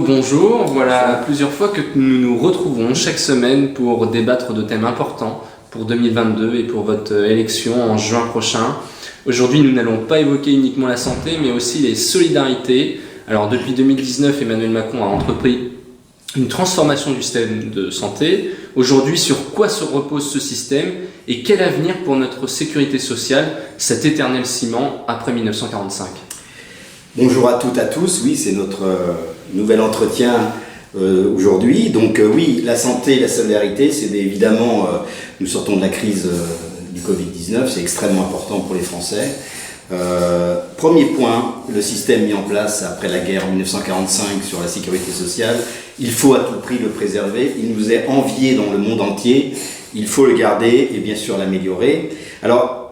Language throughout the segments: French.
Bonjour, voilà plusieurs fois que nous nous retrouvons chaque semaine pour débattre de thèmes importants pour 2022 et pour votre élection en juin prochain. Aujourd'hui, nous n'allons pas évoquer uniquement la santé, mais aussi les solidarités. Alors depuis 2019, Emmanuel Macron a entrepris une transformation du système de santé. Aujourd'hui, sur quoi se repose ce système et quel avenir pour notre sécurité sociale, cet éternel ciment après 1945 ? Bonjour à toutes et à tous, oui, c'est notre nouvel entretien aujourd'hui. Donc oui, la santé, la solidarité, c'est évidemment, nous sortons de la crise du Covid-19, c'est extrêmement important pour les Français. Premier point, le système mis en place après la guerre en 1945 sur la sécurité sociale, il faut à tout prix le préserver, il nous est envié dans le monde entier, il faut le garder et bien sûr l'améliorer. Alors,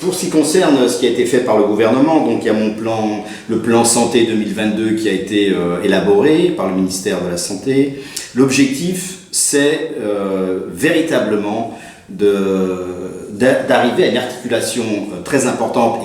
pour ce qui concerne ce qui a été fait par le gouvernement, donc il y a le plan santé 2022 qui a été élaboré par le ministère de la Santé. L'objectif, c'est véritablement d'arriver à une articulation très importante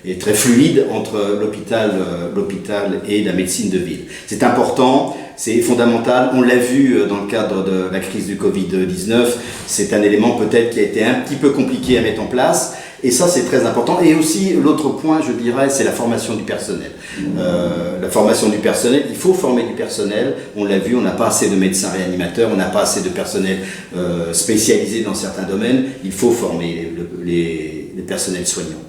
et très fluide entre l'hôpital et la médecine de ville. C'est important, c'est fondamental. On l'a vu dans le cadre de la crise du Covid-19. C'est un élément peut-être qui a été un petit peu compliqué à mettre en place. Et ça, c'est très important. Et aussi, l'autre point, je dirais, c'est la formation du personnel. La formation du personnel, il faut former du personnel. On l'a vu, on n'a pas assez de médecins réanimateurs, on n'a pas assez de personnel spécialisé dans certains domaines. Il faut former les personnels soignants.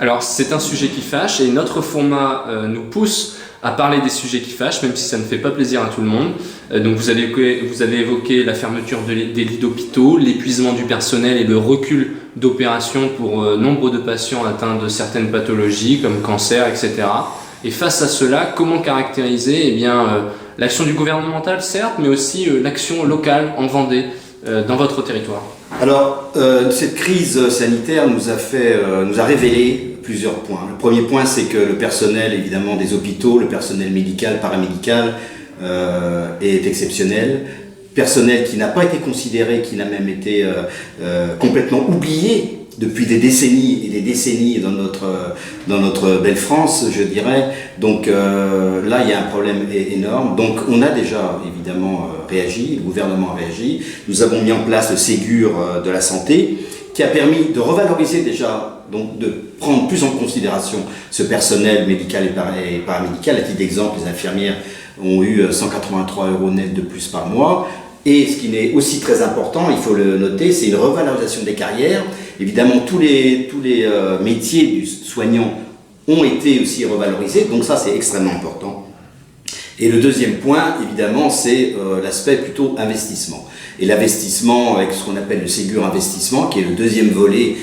Alors, c'est un sujet qui fâche et notre format nous pousse à parler des sujets qui fâchent, même si ça ne fait pas plaisir à tout le monde. Donc vous avez évoqué la fermeture des lits d'hôpitaux, l'épuisement du personnel et le recul d'opérations pour nombre de patients atteints de certaines pathologies comme cancer, etc. Et face à cela, comment caractériser l'action du gouvernemental, certes, mais aussi l'action locale en Vendée, dans votre territoire? Alors, cette crise sanitaire nous a révélé plusieurs points. Le premier point, c'est que le personnel, évidemment, des hôpitaux, le personnel médical, paramédical, est exceptionnel. Personnel qui n'a pas été considéré, qui n'a même été complètement oublié depuis des décennies et des décennies dans notre belle France, je dirais. Donc là, il y a un problème énorme. Donc on a déjà évidemment réagi, le gouvernement a réagi. Nous avons mis en place le Ségur de la santé, qui a permis de revaloriser déjà, donc de prendre plus en considération ce personnel médical et paramédical. À titre d'exemple, les infirmières ont eu 183 € net de plus par mois. Et ce qui est aussi très important, il faut le noter, c'est une revalorisation des carrières. Évidemment, tous les métiers du soignant ont été aussi revalorisés, donc ça c'est extrêmement important. Et le deuxième point, évidemment, c'est l'aspect plutôt investissement. Et l'investissement avec ce qu'on appelle le Ségur investissement, qui est le deuxième volet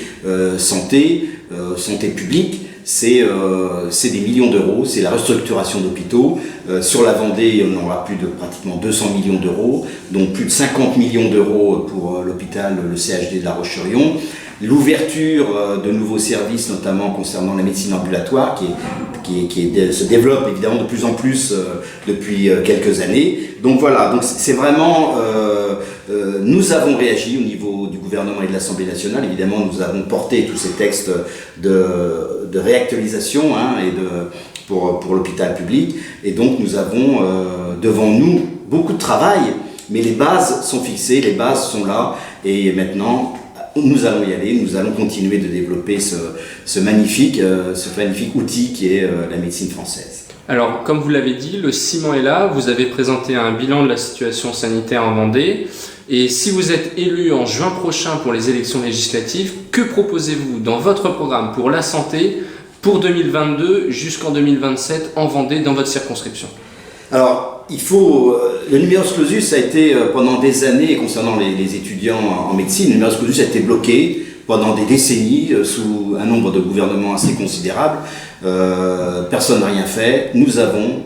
santé publique, c'est des millions d'euros, c'est la restructuration d'hôpitaux. Sur la Vendée, on aura plus de pratiquement 200 millions d'euros, donc plus de 50 millions d'euros pour l'hôpital, le CHD de La Roche-sur-Yon. L'ouverture de nouveaux services, notamment concernant la médecine ambulatoire, qui se développe évidemment de plus en plus depuis quelques années. Donc voilà, donc c'est vraiment... nous avons réagi au niveau du gouvernement et de l'Assemblée nationale. Évidemment, nous avons porté tous ces textes de réactualisation pour l'hôpital public. Et donc nous avons devant nous beaucoup de travail, mais les bases sont fixées, les bases sont là. Et maintenant, nous allons y aller, nous allons continuer de développer ce magnifique outil qui est la médecine française. Alors, comme vous l'avez dit, le ciment est là. Vous avez présenté un bilan de la situation sanitaire en Vendée. Et si vous êtes élu en juin prochain pour les élections législatives, que proposez-vous dans votre programme pour la santé pour 2022 jusqu'en 2027 en Vendée, dans votre circonscription? Alors, le numerus clausus a été pendant des années, concernant les étudiants en médecine, le numerus clausus a été bloqué pendant des décennies sous un nombre de gouvernements assez considérable. Personne n'a rien fait. Nous avons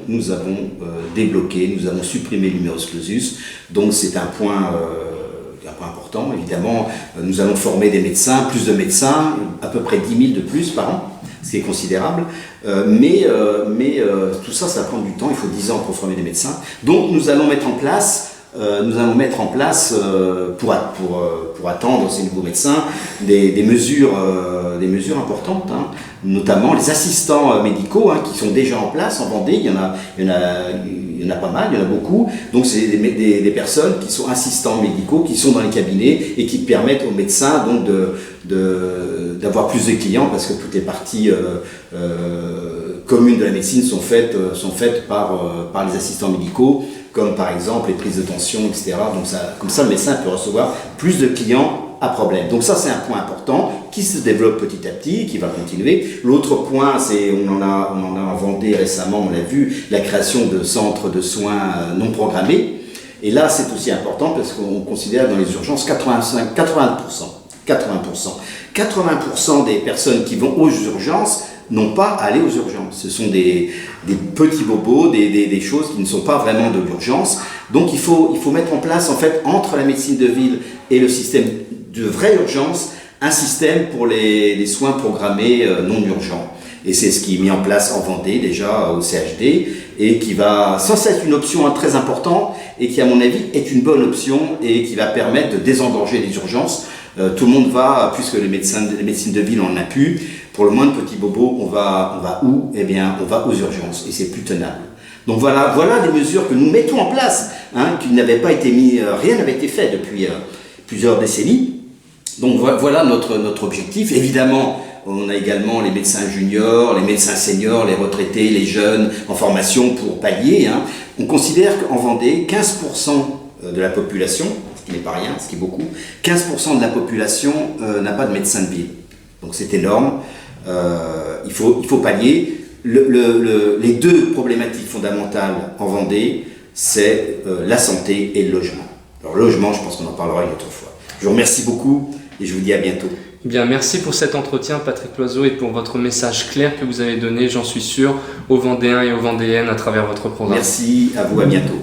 débloqué, nous avons supprimé le numerus clausus. Donc c'est un point important. Évidemment, nous allons former des médecins, plus de médecins, à peu près 10 000 de plus par an, ce qui est considérable. Mais tout ça, ça prend du temps. Il faut 10 ans pour former des médecins. Donc nous allons mettre en place nous allons mettre en place, pour attendre ces nouveaux médecins, des mesures importantes, hein, notamment les assistants médicaux, hein, qui sont déjà en place en Vendée. Il y en a pas mal, il y en a beaucoup. Donc c'est des personnes qui sont assistants médicaux, qui sont dans les cabinets et qui permettent aux médecins donc d'avoir plus de clients, parce que toutes les parties communes de la médecine sont faites par les assistants médicaux, comme par exemple les prises de tension, etc. Donc comme ça, le médecin peut recevoir plus de clients à problème. Donc ça, c'est un point important qui se développe petit à petit, qui va continuer. L'autre point, c'est, on en a en Vendée récemment, on l'a vu, la création de centres de soins non programmés. Et là, c'est aussi important parce qu'on considère dans les urgences 80% des personnes qui vont aux urgences n'ont pas à aller aux urgences. Ce sont des petits bobos, des choses qui ne sont pas vraiment de l'urgence. Donc il faut mettre en place, en fait, entre la médecine de ville et le système de vraie urgence, un système pour les soins programmés non urgents. Et c'est ce qui est mis en place en Vendée déjà au CHD, et qui va sans cesse une option très importante, et qui à mon avis est une bonne option, et qui va permettre de désengorger les urgences. Tout le monde va, puisque les médecines de ville on en a plus, pour le moins de petits bobos, on va où? Eh bien, on va aux urgences, et c'est plus tenable. Donc voilà des mesures que nous mettons en place, hein, qui n'avaient pas été mis, rien n'avait été fait depuis plusieurs décennies. Donc voilà notre objectif. Évidemment, on a également les médecins juniors, les médecins seniors, les retraités, les jeunes en formation pour pallier, hein. On considère qu'en Vendée, 15% de la population, ce qui n'est pas rien, ce qui est beaucoup, 15% de la population n'a pas de médecin de ville. Donc c'est énorme, il faut pallier. Les deux problématiques fondamentales en Vendée, c'est la santé et le logement. Alors le logement, je pense qu'on en parlera une autre fois. Je vous remercie beaucoup et je vous dis à bientôt. Bien, merci pour cet entretien, Patrick Loiseau, et pour votre message clair que vous avez donné, j'en suis sûr, aux Vendéens et aux Vendéennes à travers votre programme. Merci à vous, à bientôt.